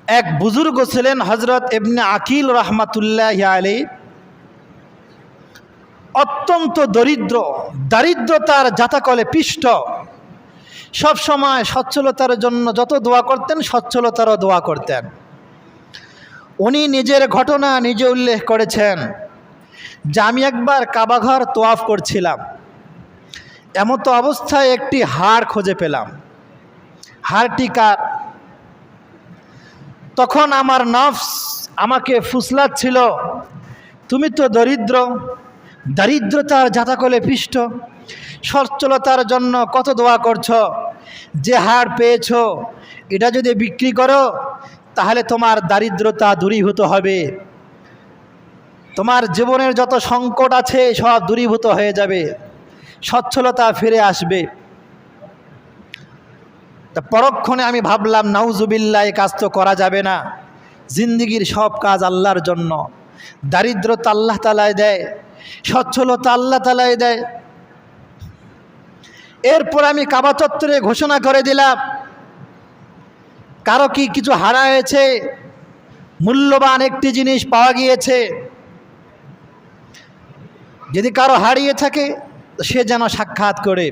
এক বুজুর্গ ছিলেন হযরত ইবনে আকিল রাহমাতুল্লাহি আলাইহি। অত্যন্ত দারিদ্রতার জাতাকলে পিষ্ট, সব সময় সচ্ছলতার জন্য যত দোয়া করতেন সচ্ছলতারও দোয়া করতেন। উনি নিজের ঘটনা নিজে উল্লেখ করেছেন যে আমি একবার কাবাঘর তোয়াফ করছিলাম, এমতো অবস্থায় একটি হাড় খুঁজে পেলাম। হাড়টি কার? তখন আমার নফস আমাকে ফুসলাচ্ছিল, তুমি তো দারিদ্রতার জাতাকলে পিষ্ট, সচ্ছলতার জন্য কত দোয়া করছো, যে হাড় পেয়েছো এটা যদি বিক্রি করো তাহলে তোমার দারিদ্রতা দূরীভূত হবে, তোমার জীবনের যত সংকট আছে সব দূরীভূত হয়ে যাবে, সচ্ছলতা ফিরে আসবে। তা পরক্ষণে আমি ভাবলাম নাউজুবিল্লাহ, এই কাজ তো করা যাবে না। জিন্দিগির সব কাজ আল্লাহর জন্য। দারিদ্রতা আল্লাহ তাআলাই দেয়, সচ্ছলতা আল্লাহ তাআলাই দেয়। এরপর আমি কাবা চত্বরে ঘোষণা করে দিলাম, কারো কি কিছু হারা হয়েছে, মূল্যবান একটি জিনিস পাওয়া গিয়েছে, যদি কারো হারিয়ে থাকে সে যেন সাক্ষাৎ করে।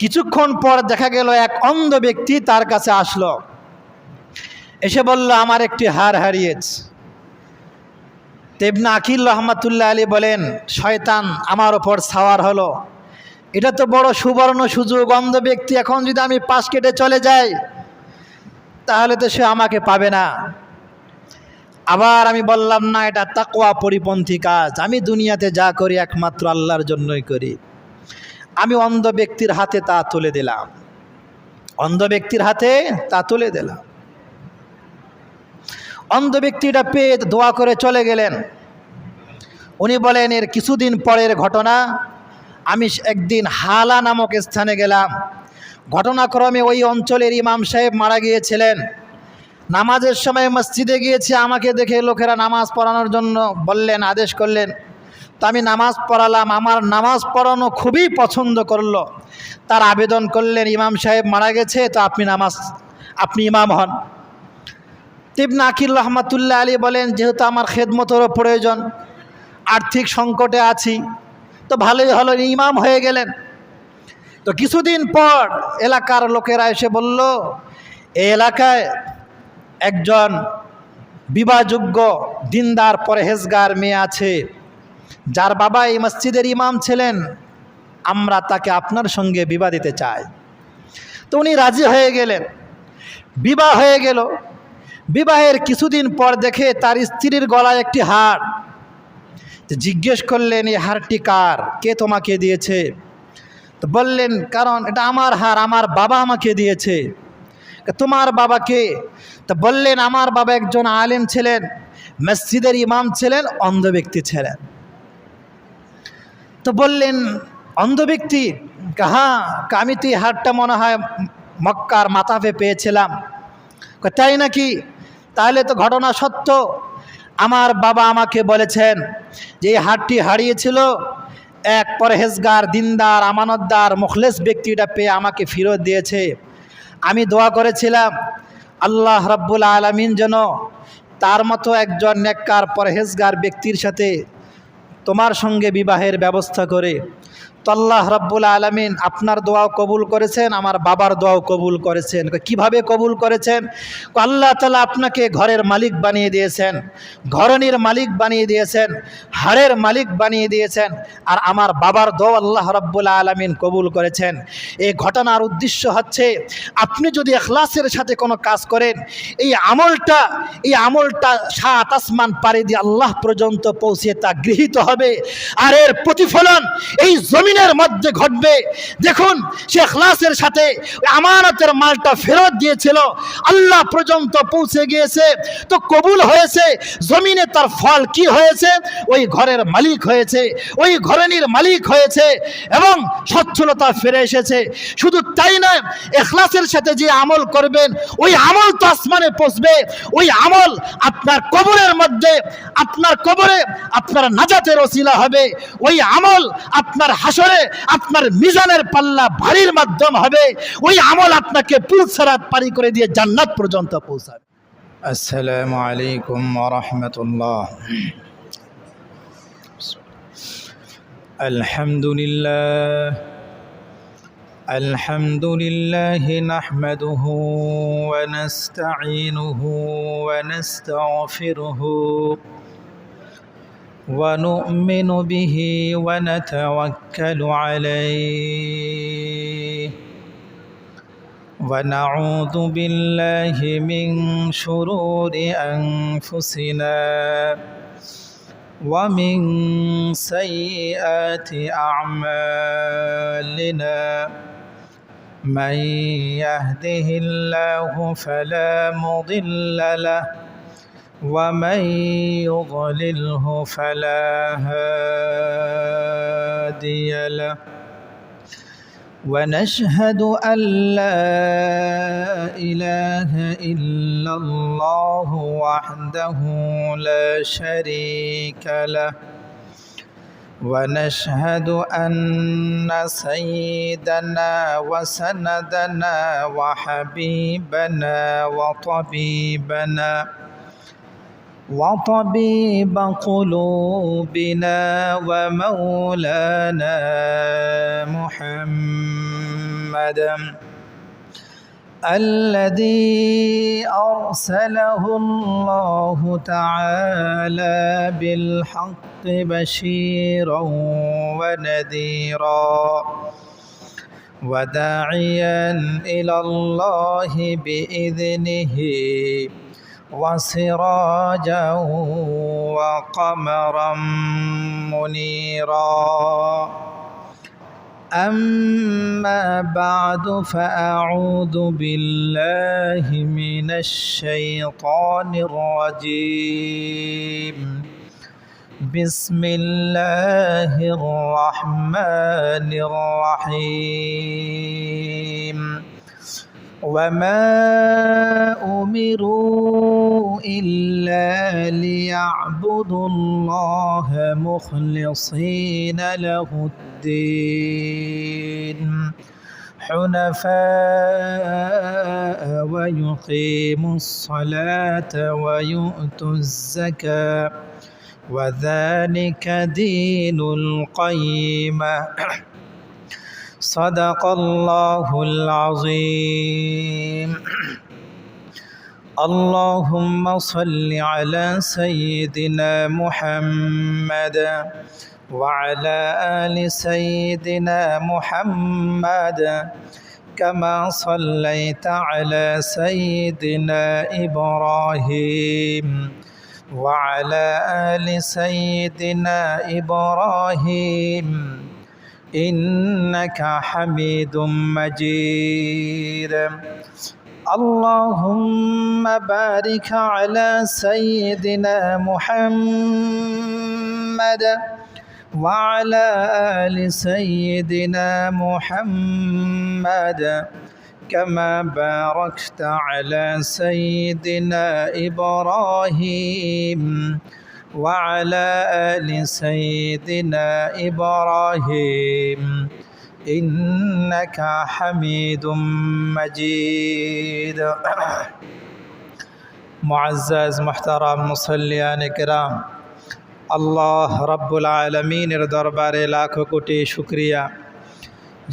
কিছুক্ষণ পর দেখা গেল এক অন্ধ ব্যক্তি তার কাছে আসলো, এসে বলল আমার একটি হার হারিয়েছে। ইবনে আকিল রহমাতুল্লাহ আলী বলেন, শয়তান আমার ওপর সাওয়ার হলো, এটা তো বড় সুবর্ণ সুযোগ, অন্ধ ব্যক্তি এখন যদি আমি পাশ কেটে চলে যাই তাহলে তো সে আমাকে পাবে না। আবার আমি বললাম, না, এটা তাকওয়া পরিপন্থী কাজ, আমি দুনিয়াতে যা করি একমাত্র আল্লাহর জন্যই করি। আমি অন্ধ ব্যক্তির হাতে তা তুলে দিলাম, অন্ধ ব্যক্তির হাতে তা তুলে দিলাম। অন্ধ ব্যক্তিটা পেয়ে দোয়া করে চলে গেলেন। উনি বলেন, এর কিছুদিন পরের ঘটনা, আমি একদিন হালা নামক স্থানে গেলাম। ঘটনাক্রমে ওই অঞ্চলের ইমাম সাহেব মারা গিয়েছিলেন। নামাজের সময় মসজিদে গিয়েছি, আমাকে দেখে লোকেরা নামাজ পড়ানোর জন্য বললেন, আদেশ করলেন। তো আমি নামাজ পড়ালাম, আমার নামাজ পড়ানো খুবই পছন্দ করলো। তার আবেদন করলেন, ইমাম সাহেব মারা গেছে, তো আপনি ইমাম হন। ইবনে আকিল রহমাতুল্লাহ আলী বলেন, যেহেতু আমার খেদমতেরও প্রয়োজন, আর্থিক সংকটে আছি, তো ভালোই হলো, ইমাম হয়ে গেলেন। তো কিছুদিন পর এলাকার লোকেরা এসে বলল, এই এলাকায় একজন বিবাহযোগ্য দিনদার পরহেজগার মেয়ে আছে, যার বাবা এই মসজিদের ইমাম ছিলেন, আমরা তাকে আপনার সঙ্গে বিবাহ দিতে চাই। তো উনি রাজি হয়ে গেলেন, বিবাহ হয়ে গেল। বিবাহের কিছুদিন পর দেখে তার স্ত্রীর গলায় একটি হার। জিজ্ঞেস করলেন, এই হারটি কার, কে তোমাকে দিয়েছে? তো বললেন, কারণ এটা আমার হার, আমার বাবা আমাকে দিয়েছে। তোমার বাবা কে? তো বললেন, আমার বাবা একজন আলেম ছিলেন, মসজিদের ইমাম ছিলেন, অন্ধ ব্যক্তি ছিলেন। তো বললেন, অন্ধ ব্যক্তি? হ্যাঁ, আমি তো এই হারটা মনে হয় মক্কার মাতাফে পেয়েছিলাম। তাই নাকি? তাহলে তো ঘটনা সত্য। আমার বাবা আমাকে বলেছেন যে এই হারটি হারিয়েছিল, এক পরহেজগার দিনদার আমানতদার মুখলেস ব্যক্তিটা পেয়ে আমাকে ফেরত দিয়েছে। আমি দোয়া করেছিলাম আল্লাহ রাব্বুল আলামিন যেন তার মতো একজন নেককার পরহেজগার ব্যক্তির সাথে তোমার সঙ্গে বিবাহের ব্যবস্থা করে। তো আল্লাহ রাব্বুল আলামিন আপনার দোয়াও কবুল করেছেন, আমার বাবার দোয়াও কবুল করেছেন। কিভাবে কবুল করেছেন? আল্লাহ তাআলা আপনাকে ঘরের মালিক বানিয়ে দিয়েছেন, ঘরণীর মালিক বানিয়ে দিয়েছেন, হাড়ের মালিক বানিয়ে দিয়েছেন, আর আমার বাবার দোয়া আল্লাহ রাব্বুল আলামিন কবুল করেছেন। এই ঘটনার উদ্দেশ্য হচ্ছে, আপনি যদি ইখলাসের সাথে কোনো কাজ করেন, এই আমলটা সাত আসমান পাড়ি দিয়ে আল্লাহ পর্যন্ত পৌঁছে তা গৃহীত হবে, আর এর প্রতিফলন এই জমিনের মধ্যে ঘটবে। দেখুন, সে ইখলাসের সাথে আমানতের মালটা ফেরত দিয়েছিল, আল্লাহ পর্যন্ত পৌঁছে গিয়েছে, তো কবুল হয়েছে। জমিনে তার ফল কি হয়েছে? ওই ঘরের মালিক হয়েছে, ওই ঘরণীর মালিক হয়েছে, এবং সচ্ছলতা ফিরে এসেছে। শুধু তাই নয়, ইখলাসের সাথে যে আমল করবেন, ওই আমল তো আসমানে পৌঁছবে। ওই আমল আপনার কবরের মধ্যে, আপনার কবরে আপনার নাজাতের ওসিলা হবে। ওই আমল আপনার হাসর করে আপনার মিজানের পাল্লা ভারীর মাধ্যম হবে, ওই আমল আপনাকে পুলসিরাত পারি করে দিয়ে জান্নাত পর্যন্ত পৌঁছাবে। আসসালামু আলাইকুম ওয়া রাহমাতুল্লাহ। আলহামদুলিল্লাহ আলহামদুলিল্লাহি নাহমাদুহু ওয়া নাস্তাঈনুহু ওয়া নাস্তাগফিরুহু ওয়া নু'মিনু বিহি ওয়া নাতাওয়াক্কালু আলাইহি ওয়া নাউযু বিল্লাহি মিন শুরুরি আনফুসিনা ومن سيئات أعمالنا من يهده الله فلا مضل له ومن يضلله فلا هادي له ونشهد أن لا إله إلا الله وحده لا شريك له ونشهد أن سيدنا وسندنا وحبيبنا وطبيب قلوبنا ومولانا محمدا الذي أرسله الله تعالى بالحق بشيرا ونذيرا وداعيا إلى الله بإذنه وسراجا وقمرا منيرا أما بعد فأعوذ بالله من الشيطان الرجيم بسم الله الرحمن الرحيم وما أمروا إلا ليعبدوا الله مخلصين له الدين حنفاء ويقيموا الصلاة ويؤتوا الزكاة وذلك دين القيمة صدق الله العظيم اللهم صل على سيدنا محمد وعلى آل سيدنا محمد كما صليت على سيدنا إبراهيم وعلى آل سيدنا إبراهيم إنك حميد مجيد اللهم بارك على سيدنا محمد وعلى آل سيدنا محمد كما باركت على سيدنا إبراهيم وعلى آل سيدنا إبراهيم إنك حميد مجيد معزز محترم মুসল্লিয়ান কিরাম, আল্লাহ রাব্বুল আলামিনের দরবারে লাখো কোটি শুকরিয়া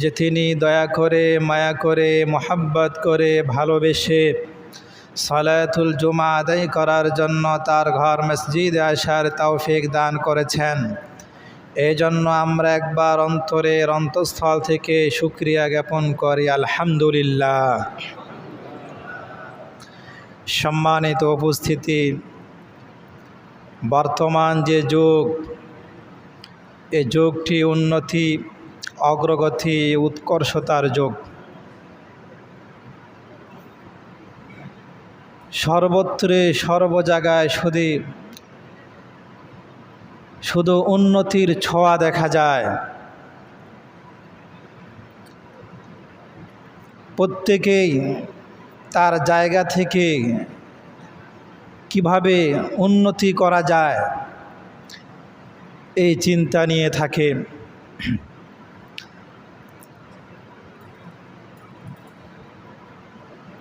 যে তিনি দয়া করে, মায়া করে, মোহাব্বত করে, ভালোবেসে সালাতুল জুমা আদায় করার জন্য তার ঘর মসজিদে আসার তৌফিক দান করেছেন। এই জন্য আমরা একবার অন্তরের অন্তঃস্থল থেকে শুকরিয়া জ্ঞাপন করি আলহামদুলিল্লাহ। সম্মানিত উপস্থিতি, বর্তমান যে যুগ, এই যুগটি উন্নতি, অগ্রগতি, উৎকর্ষতার যুগ। সর্বত্রে সর্ব জায়গায় শুধু উন্নতির ছোঁয়া দেখা যায়। প্রত্যেকেই তার জায়গা থেকে কিভাবে উন্নতি করা যায় এই চিন্তা নিয়ে থাকে।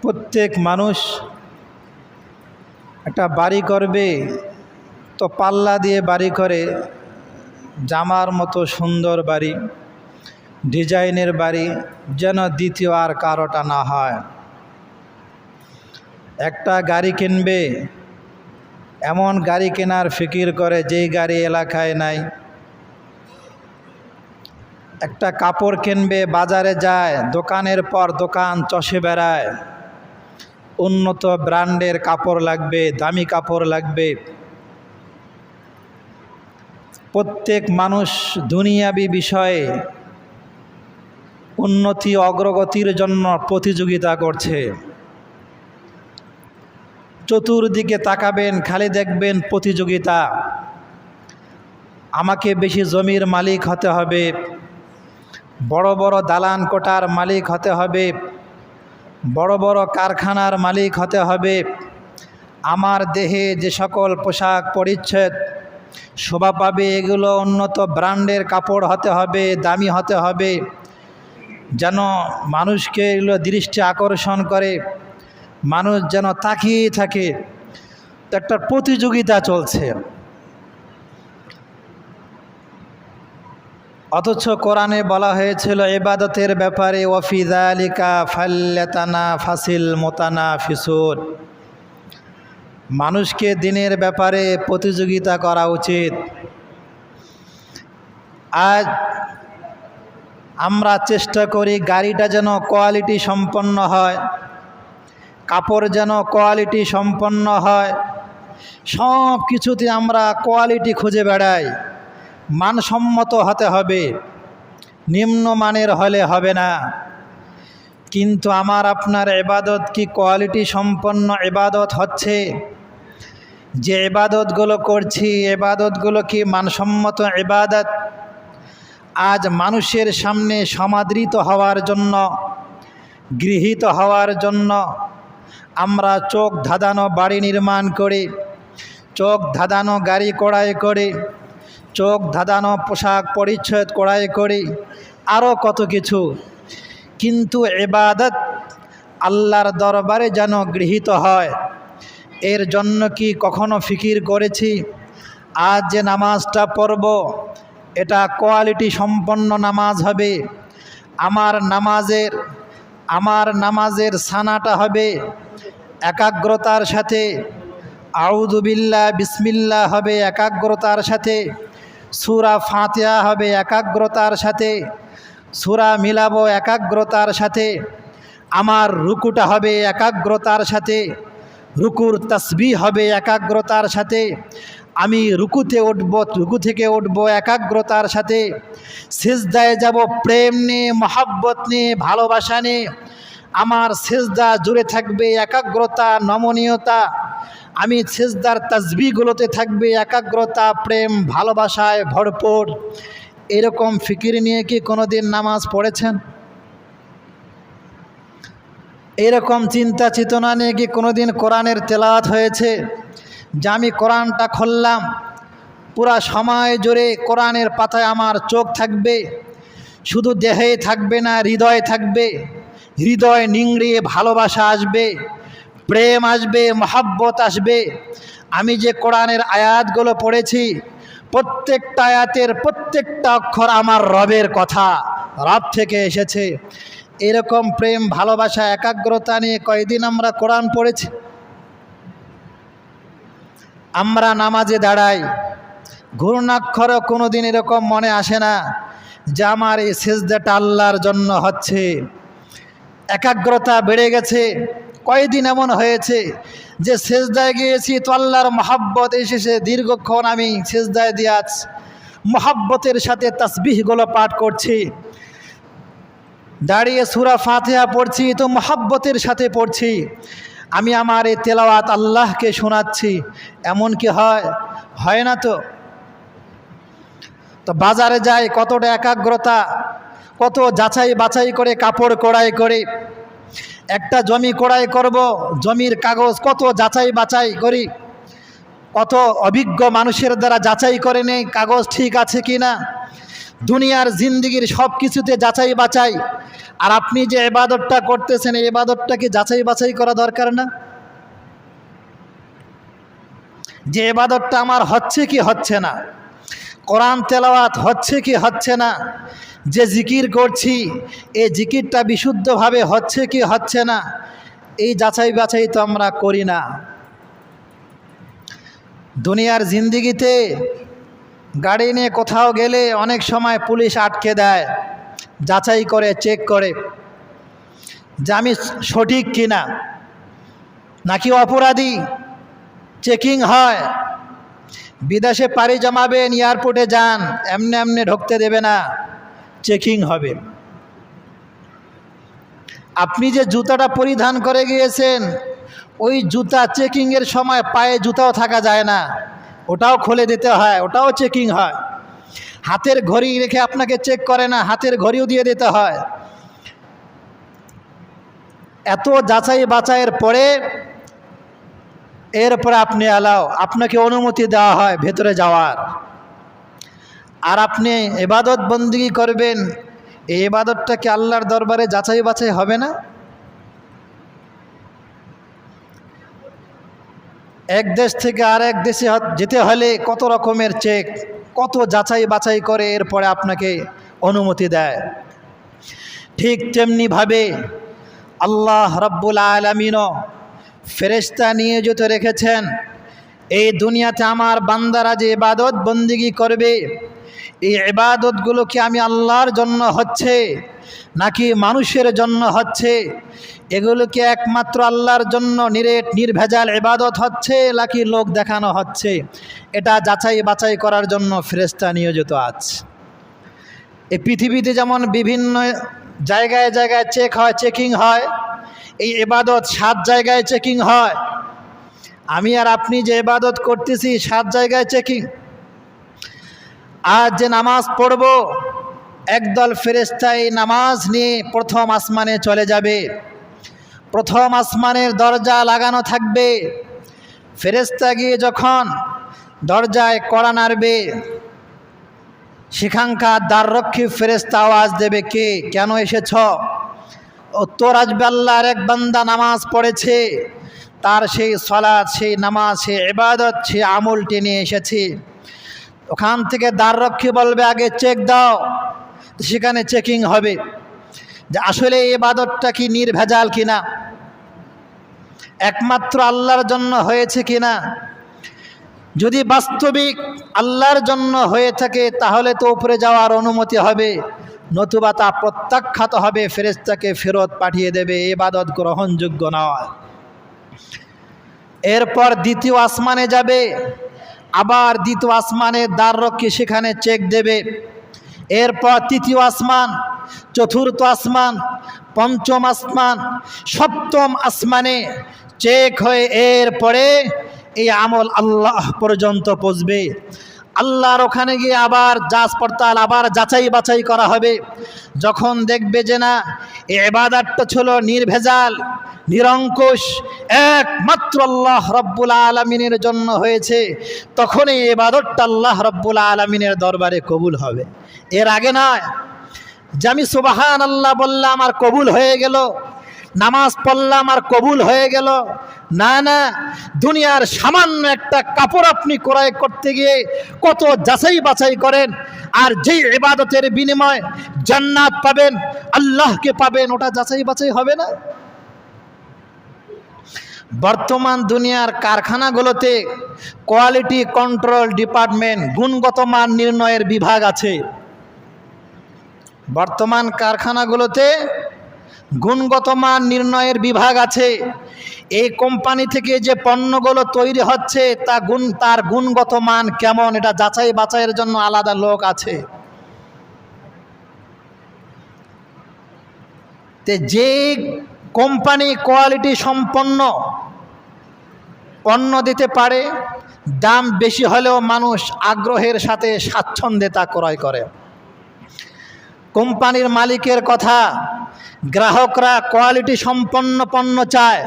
প্রত্যেক মানুষ একটা বাড়ি করবে তো পাল্লা দিয়ে বাড়ি করে, জামার মতো সুন্দর বাড়ি, ডিজাইনের বাড়ি, যেন দ্বিতীয় আর কারোটা না হয়। একটা গাড়ি কিনবে, এমন গাড়ি কেনার ফিকির করে যেই গাড়ি এলাকায় নাই। একটা কাপড় কিনবে, বাজারে যায়, দোকানের পর দোকান চষে বেড়ায়, উন্নত ব্র্যান্ডের কাপড় লাগবে, দামি কাপড় লাগবে। প্রত্যেক মানুষ দুনিয়াবি বিষয়ে উন্নতি অগ্রগতির জন্য প্রতিযোগিতা করছে। চতুর্দিকে তাকাবেন, খালি দেখবেন প্রতিযোগিতা। আমাকে বেশি জমির মালিক হতে হবে, বড় বড় দালান কোঠার মালিক হতে হবে, বড় বড় কারখানার মালিক হতে হবে, আমার দেহে যে সকল পোশাক পরিচ্ছদ শোভা পাবে এগুলো উন্নত ব্র্যান্ডের কাপড় হতে হবে, দামি হতে হবে, যেন মানুষকে এগুলো দৃষ্টি আকর্ষণ করে, মানুষ যেন তাকিয়ে থাকে। তো একটা প্রতিযোগিতা চলছে। অথচ কোরআনে বলা হয়েছিল ইবাদতের ব্যাপারে ওয়াফি যালিকা ফাল্যাতানাফাসিল মুতানাফিসুন, মানুষকে দিনের ব্যাপারে প্রতিযোগিতা করা উচিত। আজ আমরা চেষ্টা করি গাড়িটা যেন কোয়ালিটি সম্পন্ন হয়, কাপড় যেন কোয়ালিটি সম্পন্ন হয়, সব কিছুতে আমরা কোয়ালিটি খুঁজে বেড়াই। মানসম্মত হতে হবে, নিম্নমানের হলে হবে না। কিন্তু আমার আপনার ইবাদত কি কোয়ালিটি সম্পন্ন ইবাদত হচ্ছে? যে ইবাদতগুলো করছি ইবাদতগুলো কি মানসম্মত ইবাদত? আজ মানুষের সামনে সমাদৃত হওয়ার জন্য, গৃহীত হওয়ার জন্য আমরা চোখ ধাঁধানো বাড়ি নির্মাণ করি, চোখ ধাঁধানো গাড়ি ক্রয় করি, চোখ ধাঁধানো পোশাক পরিচ্ছদ ক্রয় করি, আরও কত কিছু। কিন্তু ইবাদত আল্লাহর দরবারে যেন গৃহীত হয়, এর জন্য কি কখনো ফিকির করেছি আজ যে নামাজটা পড়ব এটা কোয়ালিটি সম্পন্ন নামাজ হবে? আমার নামাজের সানাটা হবে একাগ্রতার সাথে, আউযু বিল্লাহ বিসমিল্লাহ হবে একাগ্রতার সাথে, সূরা ফাতিহা হবে একাগ্রতার সাথে, সূরা মিলাবো একাগ্রতার সাথে, আমার রুকুটা হবে একাগ্রতার সাথে, রুকুর তাসবিহ হবে একাগ্রতার সাথে, আমি রুকুতে উঠব, রুকু থেকে উঠব একাগ্রতার সাথে, সিজদায় যাব প্রেম নিয়ে, মহব্বত নিয়ে, ভালোবাসা নিয়ে, আমার সিজদা জুড়ে থাকবে একাগ্রতা, নমনীয়তা, আমি সিজদার তাসবিহগুলোতে থাকবে একাগ্রতা, প্রেম, ভালোবাসায় ভরপুর। এরকম ফিকির নিয়ে কি কোনোদিন নামাজ পড়েছেন? এরকম চিন্তা চেতনা নিয়ে কি কোনোদিন কোরআনের তেলাওয়াত হয়েছে? যে আমি কোরআনটা খুললাম, পুরা সময় জুড়ে কোরআনের পাতায় আমার চোখ থাকবে, শুধু দেহে থাকবে না, হৃদয় থাকবে, হৃদয় নিংড়িয়ে ভালোবাসা আসবে, প্রেম আসবে, মহব্বত আসবে। আমি যে কোরআনের আয়াতগুলো পড়েছি প্রত্যেকটা আয়াতের প্রত্যেকটা অক্ষর আমার রবের কথা, রব থেকে এসেছে। এরকম প্রেম, ভালোবাসা, একাগ্রতা নিয়ে কয়দিন আমরা কোরআন পড়েছি? আমরা নামাজে দাঁড়াই, ঘূর্ণাক্ষরও কোনো দিন এরকম মনে আসে না যে আমার এই সিজদাটা আল্লাহর জন্য হচ্ছে। একাগ্রতা বেড়ে গেছে। কয়দিন এমন হয়েছে যে সিজদায় গিয়েছি তো আল্লাহর মহব্বত এসেছে, দীর্ঘক্ষণ আমি সিজদায় দিয়ে আছি, মহব্বতের সাথে তাসবিহগুলো পাঠ করছি, দাঁড়িয়ে সূরা ফাতিহা পড়ছি তো মহব্বতের সাথে পড়ছি, আমি আমার এই তেলাওয়াত আল্লাহকে শোনাচ্ছি। এমন কি হয়? হয় না তো। তো বাজারে যাই, কতটা একাগ্রতা, কত যাচাই বাছাই করে কাপড় ক্রয় করে। একটা জমি ক্রয় করব, জমির কাগজ কত যাচাই বাছাই করি, কত অভিজ্ঞ মানুষের দ্বারা যাচাই করে নেই কাগজ ঠিক আছে কি না। দুনিয়ার জিন্দিগির সব কিছুতে যাচাই বাছাই। আর আপনি যে ইবাদতটা করতেছেন, এই ইবাদতটা কি যাচাই বাছাই করা দরকার না? যে ইবাদতটা আমার হচ্ছে কি হচ্ছে না, কোরআন তেলাওয়াত হচ্ছে কি হচ্ছে না, যে জিকির করছি এই জিকিরটা বিশুদ্ধভাবে হচ্ছে কি হচ্ছে না, এই যাচাই বাছাই তো আমরা করি না। দুনিয়ার জিন্দিগিতে গাড়ি নিয়ে কোথাও গেলে অনেক সময় পুলিশ আটকে দেয়, যাচাই করে, চেক করে যে আমি সঠিক কিনা নাকি অপরাধী, চেকিং হয়। বিদেশে পাড়ি জমাবেন, এয়ারপোর্টে যান, এমনি এমনি ঢুকতে দেবে না, চেকিং হবে। আপনি যে জুতাটা পরিধান করে গিয়েছেন, ওই জুতা চেকিংয়ের সময় পায়ে জুতাও থাকা যায় না, ওটাও খুলে দিতে হয়, ওটাও চেকিং হয়। হাতের ঘড়ি রেখে আপনাকে চেক করে না, হাতের ঘড়িও দিয়ে দিতে হয়। এত যাচাই বাছাইয়ের পরে এরপরে আপনি আপনাকে অনুমতি দেওয়া হয় ভেতরে যাওয়ার। আর আপনি ইবাদত বন্দেগী করবেন, এই ইবাদতটা কি আল্লাহর দরবারে যাচাই বাছাই হবে না? এক দেশ থেকে আরেক দেশে যেতে হলে কত রকমের চেক, কত যাচাই বাছাই করে এরপরে আপনাকে অনুমতি দেয়। ঠিক তেমনিভাবে আল্লাহ রাব্বুল আলামিনও ফেরেশতা নিয়োজিত রেখেছেন এই দুনিয়াতে আমার বান্দারা যে ইবাদত বন্দেগী করবে, এই ইবাদতগুলো কি আমি আল্লাহর জন্য হচ্ছে নাকি মানুষের জন্য হচ্ছে, এগুলো কি একমাত্র আল্লাহর জন্য নির্ভেজাল ইবাদত হচ্ছে নাকি লোক দেখানো হচ্ছে, এটা যাচাই বাছাই করার জন্য ফেরেশতা নিয়োজিত আছে। এই পৃথিবীতে যেমন বিভিন্ন জায়গায় জায়গায় চেকিং হয়, এই ইবাদত 7 জায়গায় চেকিং হয়। আমি আর আপনি যে ইবাদত করতেছি 7 জায়গায় চেকিং। আজ যে নামাজ পড়ব, একদল ফেরেশতা এই নামাজ নিয়ে প্রথম আসমানে চলে যাবে। প্রথম আসমানের দরজা লাগানো থাকবে। ফেরেশতা গিয়ে যখন দরজায় কড়া নাড়বে, সেখানকার দ্বাররক্ষী ফেরেশতা আওয়াজ দেবে, কে, কেন এসেছ? উত্তর আসবে, আল্লাহর এক বান্দা নামাজ পড়েছে, তার সেই সালাত, সেই নামাজ, সেই ইবাদত, সেই আমলটি নিয়ে এসেছি। ওখান থেকে দ্বাররক্ষী বলবে, আগে চেক দাও। সেখানে চেকিং হবে যে আসলে এই ইবাদতটা কি নির্ভেজাল কিনা, একমাত্র আল্লাহর জন্য হয়েছে কিনা। যদি বাস্তবিক আল্লাহর জন্য হয়ে থাকে তাহলে তো উপরে যাওয়ার অনুমতি হবে, নতুবা তা প্রত্যাখ্যাত হবে, ফেরেশতাকে ফেরত পাঠিয়ে দেবে, ইবাদত গ্রহণযোগ্য নয়। এরপর দ্বিতীয় আসমানে যাবে, আবার দ্বিতীয় আসমানের দ্বাররক্ষী সেখানে চেক দেবে। এরপর তৃতীয় আসমান, চতুর্থ আসমান, পঞ্চম আসমান, সপ্তম আসমানে চেক হয়ে এরপরে এই আমল আল্লাহ পর্যন্ত পৌঁছবে। আল্লাহর ওখানে গিয়ে আবার যাচ পড়তাল, আবার যাচাই বাছাই করা হবে। যখন দেখবে যে না, এই ইবাদতটা ছিল নির্ভেজাল, নিরঙ্কুশ, একমাত্র আল্লাহ রাব্বুল আলামিনের জন্য হয়েছে, তখন এই ইবাদতটা আল্লাহ রাব্বুল আলামিনের দরবারে কবুল হবে। এর আগে নয় যে আমি সুবহানাল্লাহ বললাম আর কবুল হয়ে গেল, নামাজ পড়লাম আর কবুল হয়ে গেল। না না, দুনিয়ার সামান্য একটা কাপড় আপনি ক্রয় করতে গিয়ে কত যাচাই বাছাই করেন, আর যেই ইবাদতের বিনিময়ে জান্নাত পাবেন, আল্লাহকে পাবেন, ওটা যাচাই বাছাই হবে না? বর্তমান দুনিয়ার কারখানাগুলোতে কোয়ালিটি কন্ট্রোল ডিপার্টমেন্ট, গুণগত মান নির্ণয়ের বিভাগ আছে। বর্তমান কারখানাগুলোতে গুণগত মান নির্ণয়ের বিভাগ আছে। এই কোম্পানি থেকে যে পণ্যগুলো তৈরি হচ্ছে তার গুণগত মান কেমন, এটা যাচাই বাছাইয়ের জন্য আলাদা লোক আছে। যে কোম্পানি কোয়ালিটি সম্পন্ন পণ্য দিতে পারে, দাম বেশি হলেও মানুষ আগ্রহের সাথে স্বাচ্ছন্দ্যে তা ক্রয় করে। কোম্পানির মালিকের কথা, গ্রাহকরা কোয়ালিটি সম্পন্ন পণ্য চায়।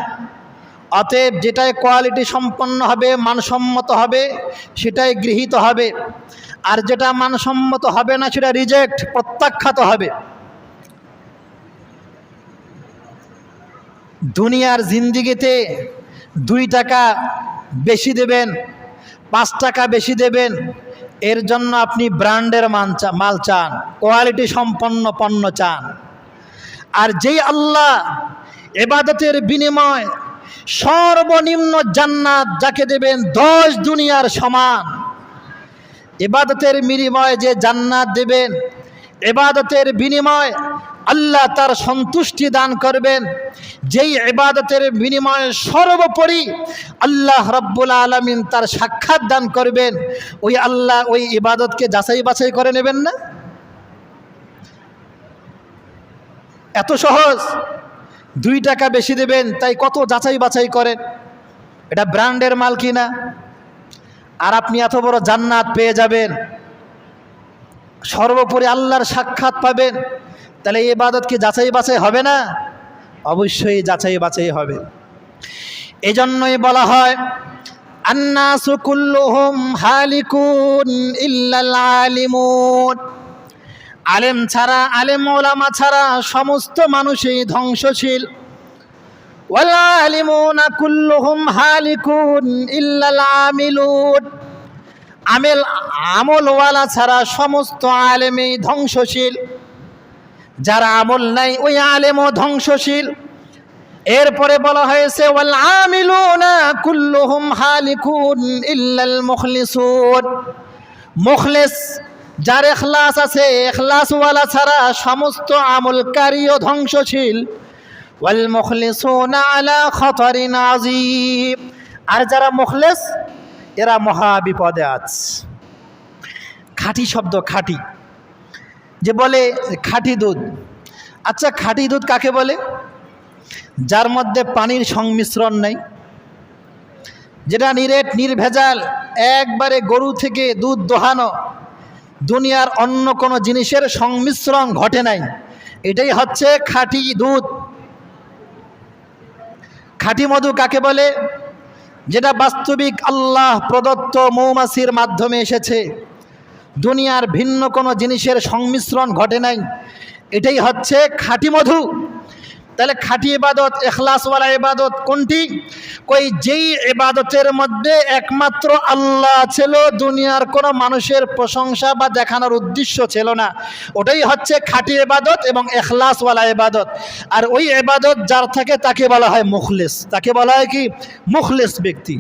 অতএব যেটাই কোয়ালিটি সম্পন্ন হবে, মানসম্মত হবে, সেটাই গৃহীত হবে। আর যেটা মানসম্মত হবে না সেটা রিজেক্ট, প্রত্যাখ্যাত হবে। দুনিয়ার জিন্দিগিতে 2 টাকা বেশি দেবেন, 5 টাকা বেশি দেবেন, এর জন্য আপনি ব্র্যান্ডের মাল চান, কোয়ালিটি সম্পন্ন পণ্য চান। আর যেই আল্লাহ ইবাদতের বিনিময় সর্বনিম্ন জান্নাত যাকে দেবেন 10 দুনিয়ার সমান, ইবাদতের বিনিময়ে যে জান্নাত দেবেন, ইবাদতের বিনিময় আল্লাহ তার সন্তুষ্টি দান করবেন, যেই ইবাদতের বিনিময়ে সর্বোপরি আল্লাহ রাব্বুল আলামিন তার সাক্ষাৎ দান করবেন, ওই আল্লাহ ওই ইবাদতকে যাচাই বাছাই করে নেবেন না? এত সহজ। 2 টাকা বেশি দেবেন তাই কত যাচাই বাছাই করেন, এটা ব্র্যান্ডের মাল কিনা। আর আপনি এত বড় জান্নাত পেয়ে যাবেন, সর্বোপরি আল্লাহর সাক্ষাৎ পাবেন, তাহলে এই ইবাদত কি যাচাই বাছাই হবে না? অবশ্যই যাচাই বাছাই হবে। এজন্যই বলা হয় আন্নাসু কুল্লুহুম হালিকুন ইল্লাল আলিমুন। আলেম ছাড়া, আলেম ওলামা ছাড়া সমস্ত মানুষই ধ্বংসশীল। ওয়াল আলিমুনা কুল্লুহুম হালিকুন ইল্লাল আমিলুন। আমলওয়ালা ছাড়া সমস্ত আলেমই ধ্বংসশীল, যারা আমল নাই ওই আলেমও ধ্বংসশীল। এরপরে বলা হয়েছে ওয়াল আমিলুনা কুল্লুহুম হালিকুন ইল্লাল মুখলিসুন। মুখলিস, যার ইখলাস আছে, ইখলাসওয়ালা ছাড়া সমস্ত আমলকারীও ধ্বংসশীল। ওয়াল মুখলিসুনা আলা খতরিন আযীম। আর যারা মুখলিস এরা মহা বিপদে আছে। খাঁটি শব্দ খাঁটি, যে বলে খাঁটি দুধ। আচ্ছা, খাঁটি দুধ কাকে বলে? যার মধ্যে পানির সংমিশ্রণ নেই, যেটা নিরেট নির্ভেজাল, একবারে গরু থেকে দুধ দোহানো, দুনিয়ার অন্য কোনো জিনিসের সংমিশ্রণ ঘটে নাই, এটাই হচ্ছে খাঁটি দুধ। খাঁটি মধু কাকে বলে? যেটা বাস্তবিক আল্লাহ প্রদত্ত মৌমাছির মাধ্যমে এসেছে, দুনিয়ার ভিন্ন কোনো জিনিসের সংমিশ্রণ ঘটে নাই, এটাই হচ্ছে খাঁটি মধু। তাহলে খাঁটি ইবাদত, ইখলাসওয়ালা ইবাদত কোনটি? কই যেই ইবাদতের মধ্যে একমাত্র আল্লাহ ছিল, দুনিয়ার কোনো মানুষের প্রশংসা বা দেখানোর উদ্দেশ্য ছিল না, ওটাই হচ্ছে খাঁটি ইবাদত এবং ইখলাসওয়ালা ইবাদত। আর ওই ইবাদত যার থাকে তাকে বলা হয় মুখলিস। তাকে বলা হয় কি? মুখলিস ব্যক্তি,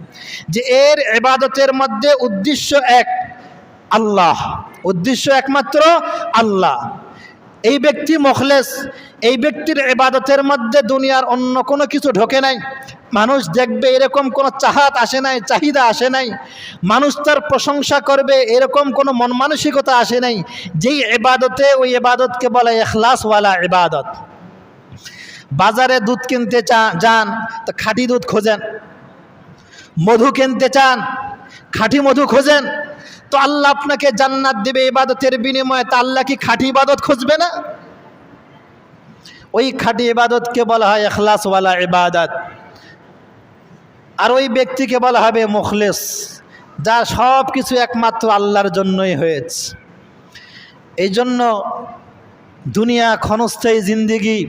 যে এর ইবাদতের মধ্যে উদ্দেশ্য এক, আল্লাহ, উদ্দেশ্য একমাত্র আল্লাহ। এই ব্যক্তি মুখলিস। এই ব্যক্তির ইবাদতের মধ্যে দুনিয়ার অন্য কোনো কিছু ঢোকে নাই, মানুষ দেখবে এরকম কোনো চাহাত আসে নাই, চাহিদা আসে নাই, মানুষ তার প্রশংসা করবে এরকম কোনো মন মানসিকতা আসে নাই। যেই ইবাদতে, ওই ইবাদতকে বলে ইখলাসওয়ালা ইবাদত। বাজারে দুধ কিনতে যান তো খাঁটি দুধ খোঁজেন, মধু কিনতে চান খাঁটি মধু খোঁজেন, তো আল্লাহ আপনাকে জান্নাত দেবে ইবাদতের বিনিময়ে, তা আল্লাহ কি খাঁটি ইবাদত খুঁজবে না? ওই খাঁটি ইবাদতকে বলা হয় ইখলাসওয়ালা ইবাদত। আর ওই ব্যক্তিকে বলা হবে মুখলিস, যার সব কিছু একমাত্র আল্লাহর জন্যই হয়েছে। এই জন্য দুনিয়া ক্ষণস্থায়ী জিন্দিগি,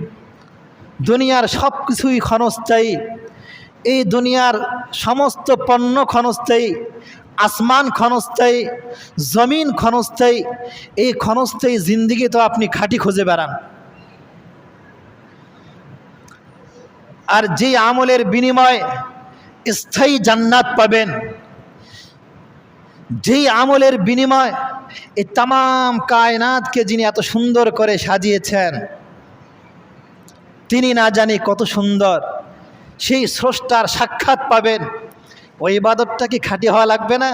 দুনিয়ার সব কিছুই ক্ষণস্থায়ী, এই দুনিয়ার সমস্ত পণ্য ক্ষণস্থায়ী, আসমান ক্ষণস্থায়ী, জমিন ক্ষণস্থায়ী। এই ক্ষণস্থায়ী জিন্দিগি তো আপনি খাঁটি খুঁজে বেড়ান। আর যে আমলের বিনিময়ে স্থায়ী জান্নাত পাবেন, যেই আমলের বিনিময় এই তামাম কায়নাতকে যিনি এত সুন্দর করে সাজিয়েছেন, তিনি না জানি কত সুন্দর, সেই স্রষ্টার সাক্ষাৎ পাবেন, ওই ইবাদতটা কি খাঁটি হওয়া লাগবে না?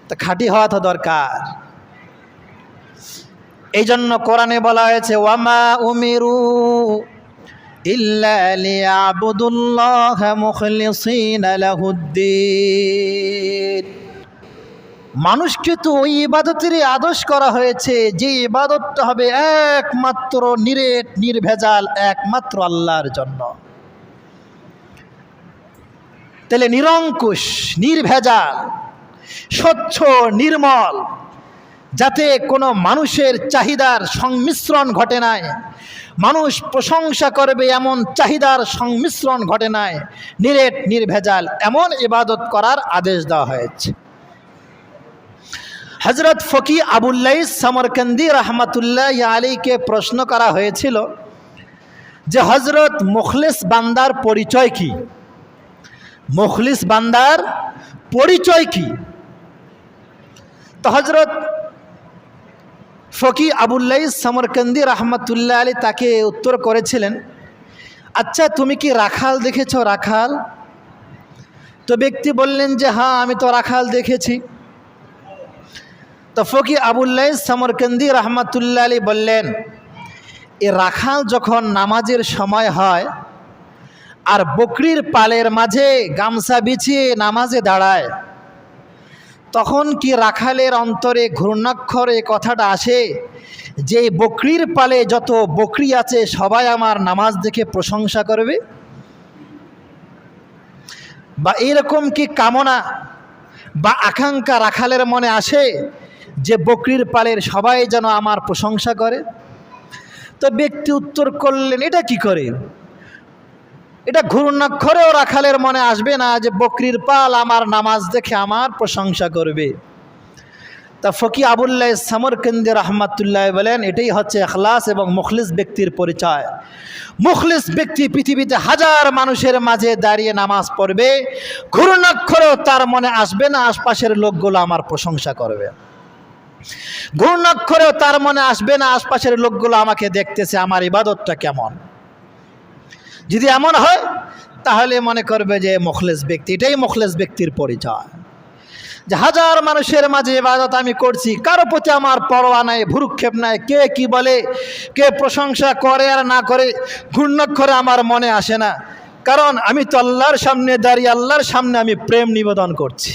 তা খাঁটি হওয়া তো দরকার। এই জন্য কোরআনে বলা হয়েছে ওয়ামা উমিরু ইল্লা লিয়াবুদুল্লাহা মুখলিসিনা লাহুদ্দিন। মানুষকে তো ওই ইবাদতেরই আদেশ করা হয়েছে যে ইবাদতটা হবে একমাত্র নিরেট নির্ভেজাল, একমাত্র আল্লাহর জন্য। তাহলে নিরঙ্কুশ, নির্ভেজাল, স্বচ্ছ, নির্মল যাতে কোনো মানুষের চাহিদার সংমিশ্রণ ঘটে নাই, মানুষ প্রশংসা করবে এমন চাহিদার সংমিশ্রণ ঘটে নাই, নিরেট নির্ভেজাল এমন ইবাদত করার আদেশ দেওয়া হয়েছে। হযরত ফকি আবুল লাইস সমরকন্দি রহমতুল্লাহ আলাইহিকে প্রশ্ন করা হয়েছিল যে হযরত মুখলিস বান্দার পরিচয় কি? মুখলিস বান্দার পরিচয় কি? তো হযরত ফকি আবুল লাইস সমরকন্দি রহমতুল্লাহ আলাইহি তাকে উত্তর করেছিলেন, আচ্ছা তুমি কি রাখাল দেখেছো? রাখাল? তো ব্যক্তি বললেন যে হ্যাঁ, আমি তো রাখাল দেখেছি। তো ফকি আবুল লাইস সমরকন্দি রহমতুল্লাহ আলাইহি বললেন, এ রাখাল যখন নামাজের সময় হয় আর বকরির পালের মাঝে গামছা বিছিয়ে নামাজে দাঁড়ায়, তখন কি রাখালের অন্তরে ঘূর্ণাক্ষরে কথাটা আসে যে বকরির পালে যত বকরি আছে সবাই আমার নামাজ দেখে প্রশংসা করবে? বা এরকম কি কামনা বা আকাঙ্ক্ষা রাখালের মনে আসে যে বকরির পালের সবাই যেন আমার প্রশংসা করে? তো ব্যক্তি উত্তর করলেন, এটা কি করে? এটা ঘূর্ণাক্ষরেও রাখালের মনে আসবে না যে বকরির পাল আমার নামাজ দেখে আমার প্রশংসা করবে। তা ফকি আবুল লাইস সমরকন্দি রহমতুল্লাহ বলেন, এটাই হচ্ছে ইখলাস এবং মুখলিস ব্যক্তির পরিচয়। মুখলিস ব্যক্তি পৃথিবীতে হাজার মানুষের মাঝে দাঁড়িয়ে নামাজ পড়বে, ঘূর্ণাক্ষরেও তার মনে আসবে না আশপাশের লোকগুলো আমার প্রশংসা করবে, ঘূর্ণাক্ষরেও তার মনে আসবে না আশপাশের লোকগুলো আমাকে দেখতেছে, আমার ইবাদতটা কেমন। যদি এমন হয় তাহলে মনে করবে যে মুখলিস ব্যক্তি। এটাই মুখলিস ব্যক্তির পরিচয়, যে হাজার মানুষের মাঝে ইবাদত আমি করছি, কারো প্রতি আমার পরোয়া নাই, ভ্রুক্ষেপ নাই, কে কি বলে, কে প্রশংসা করে আর না করে ঘূর্ণাক্ষরে আমার মনে আসে না, কারণ আমি তো আল্লাহর সামনে দাঁড়িয়ে আল্লাহর সামনে আমি প্রেম নিবেদন করছি।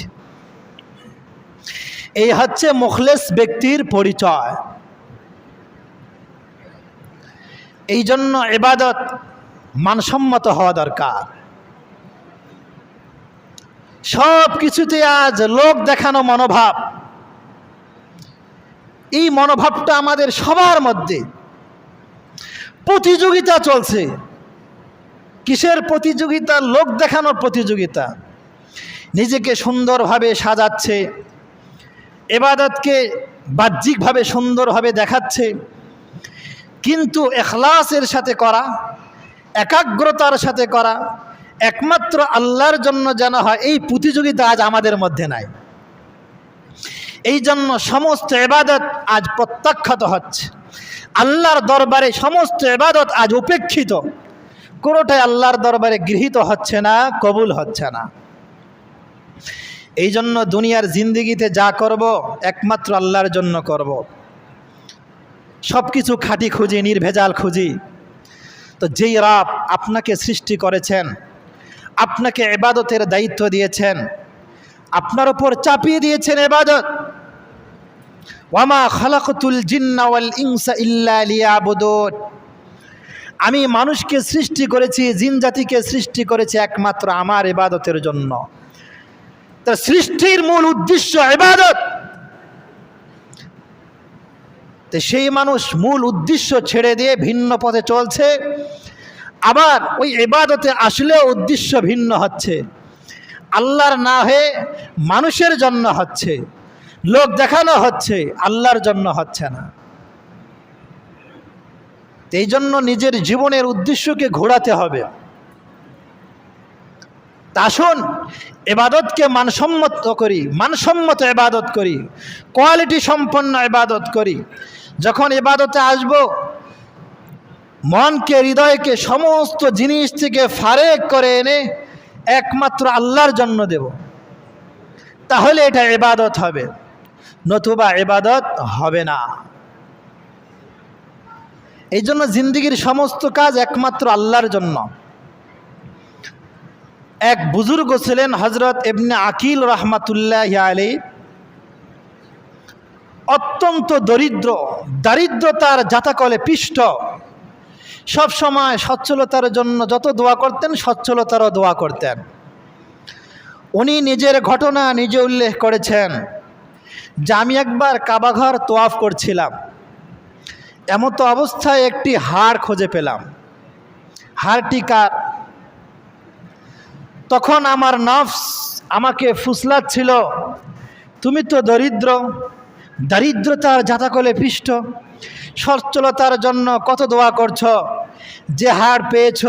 এই হচ্ছে মুখলিস ব্যক্তির পরিচয়। এই জন্য ইবাদত মানসম্মত হওয়া দরকার। সব কিছুতে আজ লোক দেখানো মনোভাব, এই মনোভাবটা আমাদের সবার মধ্যে। প্রতিযোগিতা চলছে। কিসের প্রতিযোগিতা? লোক দেখানোর প্রতিযোগিতা। নিজেকে সুন্দরভাবে সাজাচ্ছে, ইবাদতকে বাহ্যিকভাবে সুন্দরভাবে দেখাচ্ছে, কিন্তু ইখলাসের সাথে করা, একাগ্রতার সাথে করা, একমাত্র আল্লাহর জন্য যেন হয়, এই প্রতিযোগিতা আজ আমাদের মধ্যে নাই। এই জন্য সমস্ত ইবাদত আজ প্রত্যাখ্যাত হচ্ছে। আল্লাহর দরবারে সমস্ত ইবাদত আজ উপেক্ষিত, কোনোটাই আল্লাহর দরবারে গৃহীত হচ্ছে না, কবুল হচ্ছে না। এই জন্য দুনিয়ার জিন্দিগিতে যা করব একমাত্র আল্লাহর জন্য করব। সব কিছু খাঁটি খুঁজি, নির্ভেজাল খুঁজি। তো যেই রব আপনাকে সৃষ্টি করেছেন, আপনাকে ইবাদতের দায়িত্ব দিয়েছেন, আপনার উপর চাপিয়ে দিয়েছেন ইবাদত, ওয়ামা খালাকতুল জিন্না ওয়াল ইনসা ইল্লা লিয়াবুদুন, আমি মানুষকে সৃষ্টি করেছি, জিন জাতিকে সৃষ্টি করেছি একমাত্র আমার ইবাদতের জন্য। তার সৃষ্টির মূল উদ্দেশ্য ইবাদত। তো সেই মানুষ মূল উদ্দেশ্য ছেড়ে দিয়ে ভিন্ন পথে চলছে, আবার ওই ইবাদতে আসলেও উদ্দেশ্য ভিন্ন হচ্ছে, আল্লাহর না হয়ে মানুষের জন্য হচ্ছে, লোক দেখানো হচ্ছে, আল্লাহর জন্য হচ্ছে না। এই জন্য নিজের জীবনের উদ্দেশ্যকে ঘোরাতে হবে। আসুন ইবাদতকে মানসম্মত করি, মানসম্মত ইবাদত করি, কোয়ালিটি সম্পন্ন ইবাদত করি। যখন ইবাদতে আসব, মনকে, হৃদয়কে সমস্ত জিনিস থেকে ফারেক করে এনে একমাত্র আল্লাহর জন্য দেব, তাহলে এটা ইবাদত হবে, নতুবা ইবাদত হবে না। এই জন্য জিন্দিগির সমস্ত কাজ একমাত্র আল্লাহর জন্য। এক বুজুর্গ ছিলেন হযরত ইবনে আকিল রহমাতুল্লাহি আলাইহি, অত্যন্ত দরিদ্র, দারিদ্রতার জাতাকলে পিষ্ট, সব সময় সচ্ছলতার জন্য যত দোয়া করতেন সচ্ছলতারও দোয়া করতেন। উনি নিজের ঘটনা নিজে উল্লেখ করেছেন যে আমি একবার কাবাঘর তোয়াফ করছিলাম, এমতো অবস্থায় একটি হাড় খুঁজে পেলাম। হাড়টি কার? তখন আমার নফস আমাকে ফুসলাচ্ছিল, তুমি তো দরিদ্র, দারিদ্রতার জাতাকলে পৃষ্ঠ, সচ্ছলতার জন্য কত দোয়া করছ, যে হাড় পেয়েছ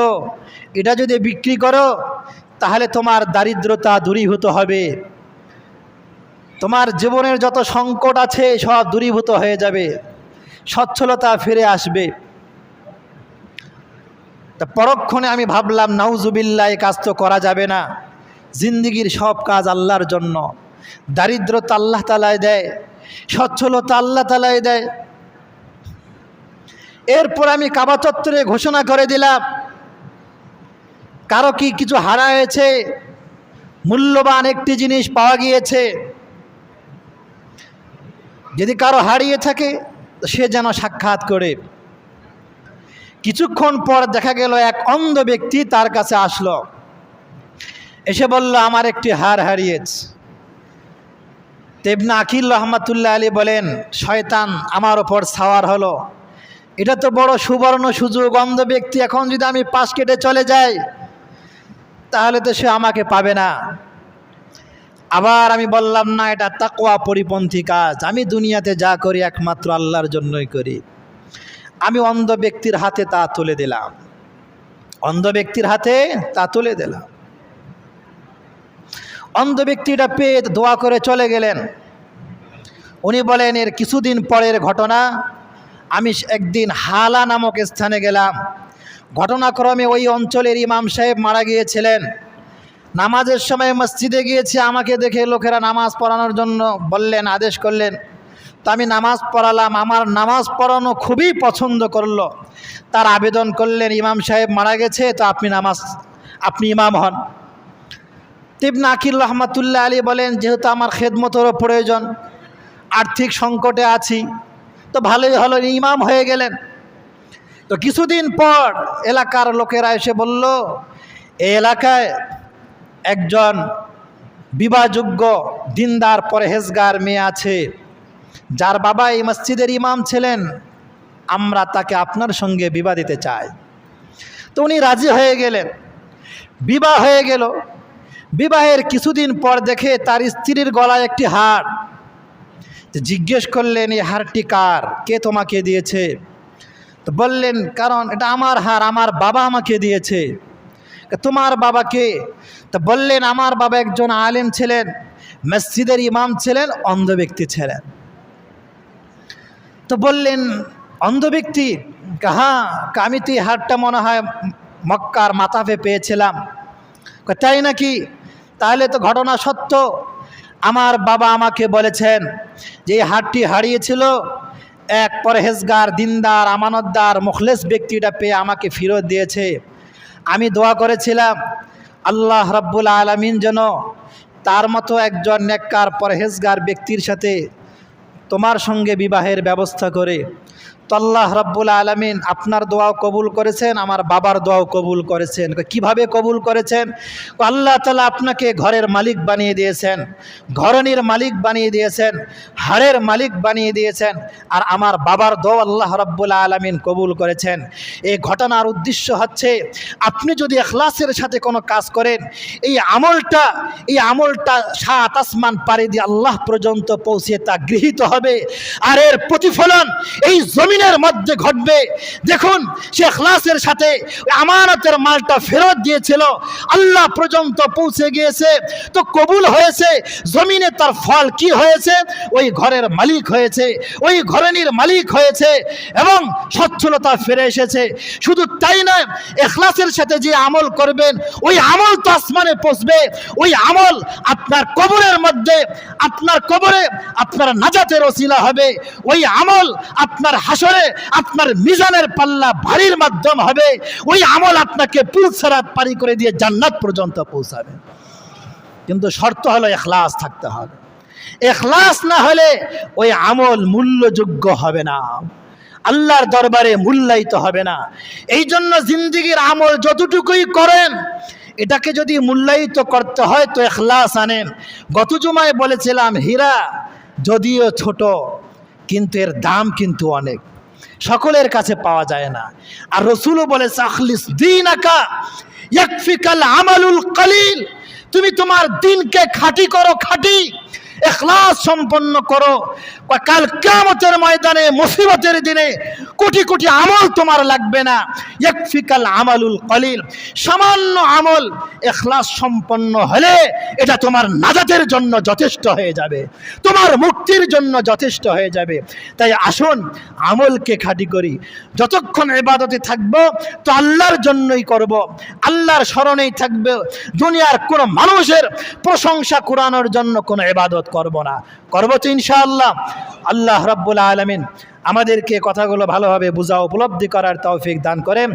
এটা যদি বিক্রি করো তাহলে তোমার দারিদ্রতা দূরীভূত হবে, তোমার জীবনের যত সংকট আছে সব দূরীভূত হয়ে যাবে, সচ্ছলতা ফিরে আসবে। তা পরক্ষণে আমি ভাবলাম, নাউজুবিল্লাহ, এই কাজ তো করা যাবে না। জিন্দিগির সব কাজ আল্লাহর জন্য। দারিদ্রতা আল্লাহ তাআলাই দেয়, সচ্ছলতা আল্লাহ তাআলাই দেয়। এরপর আমি কাবা চত্বরে ঘোষণা করে দিলাম, কারো কি কিছু হারা হয়েছে, মূল্যবান একটি জিনিস পাওয়া গিয়েছে, যদি কারো হারিয়ে থাকে সে যেন সাক্ষাৎ করে। কিছুক্ষণ পর দেখা গেল এক অন্ধ ব্যক্তি তার কাছে আসলো, এসে বলল, আমার একটি হার হারিয়েছে। ইবনে আকিল রহমাতুল্লাহ আলী বলেন, শয়তান আমার ওপর সাওয়ার হলো, এটা তো বড় সুবর্ণ সুযোগ, অন্ধ ব্যক্তি এখন যদি আমি পাশ কেটে চলে যাই তাহলে তো সে আমাকে পাবে না। আবার আমি বললাম, না, এটা তাকওয়া পরিপন্থী কাজ, আমি দুনিয়াতে যা করি একমাত্র আল্লাহর জন্যই করি। আমি অন্ধ ব্যক্তির হাতে তা তুলে দিলাম, অন্ধ ব্যক্তির হাতে তা তুলে দিলাম। অন্ধ ব্যক্তিটা পেয়ে দোয়া করে চলে গেলেন। উনি বলেন, এর কিছুদিন পরের ঘটনা, আমি একদিন হালা নামক স্থানে গেলাম। ঘটনাক্রমে ওই অঞ্চলের ইমাম সাহেব মারা গিয়েছিলেন। নামাজের সময় মসজিদে গিয়েছি, আমাকে দেখে লোকেরা নামাজ পড়ানোর জন্য বললেন, আদেশ করলেন। তো আমি নামাজ পড়ালাম, আমার নামাজ পড়ানো খুবই পছন্দ করলো। তার আবেদন করলেন, ইমাম সাহেব মারা গেছে, তো আপনি ইমাম হন। ইবনে আকিল রহমাতুল্লাহ আলী বলেন, যেহেতু আমার খেদমতেরও প্রয়োজন, আর্থিক সংকটে আছি, তো ভালোই হলো, ইমাম হয়ে গেলেন। তো কিছুদিন পর এলাকার লোকেরা এসে বলল, এই এলাকায় একজন বিবাহযোগ্য দিনদার পরহেজগার মেয়ে আছে, যার বাবা এই মসজিদের ইমাম ছিলেন, আমরা তাকে আপনার সঙ্গে বিবাহ দিতে চাই। তো উনি রাজি হয়ে গেলেন, বিবাহ হয়ে গেল। বিবাহের কিছুদিন পর দেখে তার স্ত্রীর গলায় একটি হার। জিজ্ঞেস করলেন, এই হারটি কার, কে তোমাকে দিয়েছে? তো বললেন, কারণ এটা আমার হার, আমার বাবা আমাকে দিয়েছে। তোমার বাবা কে? তো বললেন, আমার বাবা একজন আলেম ছিলেন, মসজিদের ইমাম ছিলেন, অন্ধ ব্যক্তি ছিলেন। তো বললেন, অন্ধ ব্যক্তি? হ্যাঁ, আমি তো এই হারটা মনে হয় মক্কার মাতাফে পেয়েছিলাম। তাই নাকি? তাহলে তো ঘটনা সত্য। আমার বাবা আমাকে বলেছেন যে এই হারটি হারিয়েছিল, এক পরহেজগার দিনদার আমানতদার মুখলেস ব্যক্তিটা পেয়ে আমাকে ফেরত দিয়েছে। আমি দোয়া করেছিলাম আল্লাহ রাব্বুল আলামিন যেন তার মতো একজন নেককার পরহেজগার ব্যক্তির সাথে তোমার সঙ্গে বিবাহের ব্যবস্থা করে। তো আল্লাহ রাব্বুল আলামিন আপনার দোয়াও কবুল করেছেন, আমার বাবার দোয়াও কবুল করেছেন। কিভাবে কবুল করেছেন? আল্লাহ তাআলা আপনাকে ঘরের মালিক বানিয়ে দিয়েছেন, ঘরণীর মালিক বানিয়ে দিয়েছেন, হাড়ের মালিক বানিয়ে দিয়েছেন, আর আমার বাবার দোয়া আল্লাহ রাব্বুল আলামিন কবুল করেছেন। এই ঘটনার উদ্দেশ্য হচ্ছে, আপনি যদি ইখলাসের সাথে কোনো কাজ করেন, এই আমলটা সাত আসমান পাড়ি দিয়ে আল্লাহ পর্যন্ত পৌঁছে তা গৃহীত হবে, আর এর প্রতিফলন এই জমিনের মধ্যে ঘটবে। দেখুন, সে ইখলাসের সাথে আমানতের মালটা ফেরত দিয়েছিল, আল্লাহ পর্যন্ত পৌঁছে গিয়েছে, তো কবুল হয়েছে। জমিনে তার ফল কি হয়েছে? ওই ঘরের মালিক হয়েছে, ওই ঘরণীর মালিক হয়েছে, এবং সচ্ছলতা ফিরে এসেছে। শুধু তাই নয়, ইখলাসের সাথে যে আমল করবেন, ওই আমল তো আসমানে পৌঁছবে। ওই আমল আপনার কবরের মধ্যে, আপনার কবরে আপনার নাজাতের ওসিলা হবে। ওই আমল আপনার হাসরে আপনার মিজানের পাল্লা ভারীর মাধ্যম হবে। ওই আমল আপনাকে পুলসরাত পারি করে দিয়ে জান্নাত পর্যন্ত পৌঁছাবে। কিন্তু শর্ত হলো ইখলাস থাকতে হবে। ইখলাস না হলে ওই আমল মূল্যযোগ্য হবে না, আল্লাহর দরবারে মূল্যায়িত হবে না। এই জন্য জিন্দেগির আমল যতটুকুই করেন, এটাকে যদি মূল্যায়িত করতে হয় তো ইখলাস আনেন। গত জুমায় বলেছিলাম, হীরা যদিও ছোট কিন্তু এর দাম কিন্তু অনেক, সকলের কাছে পাওয়া যায় না। আর রসুলও বলেছে আখলিস দীনাকা ইয়াকফিকাল আমালুল কলিল, তুমি তোমার দিনকে খাঁটি করো, খাঁটি ইখলাস সম্পন্ন করো। কাল কিয়ামতের ময়দানে মুসিবতের দিনে কোটি কোটি আমল তোমার লাগবে না। ইয়াকফিকাল আমালুল কলিল, সামান্য আমল ইখলাস সম্পন্ন হলে এটা তোমার নাজাতের জন্য যথেষ্ট হয়ে যাবে, তোমার মুক্তির জন্য যথেষ্ট হয়ে যাবে। তাই আসুন আমলকে খাঁটি করি। যতক্ষণ ইবাদতে থাকবো তো আল্লাহর জন্যই করব, আল্লাহর স্মরণেই থাকবে। দুনিয়ার কোনো মানুষের প্রশংসা কুড়ানোর জন্য কোনো ইবাদত করব না, করব তো ইনশাআল্লাহ। আল্লাহ রাব্বুল আলামিন আমাদেরকে কথাগুলো ভালোভাবে বোঝা উপলব্ধি করার তৌফিক দান করেন।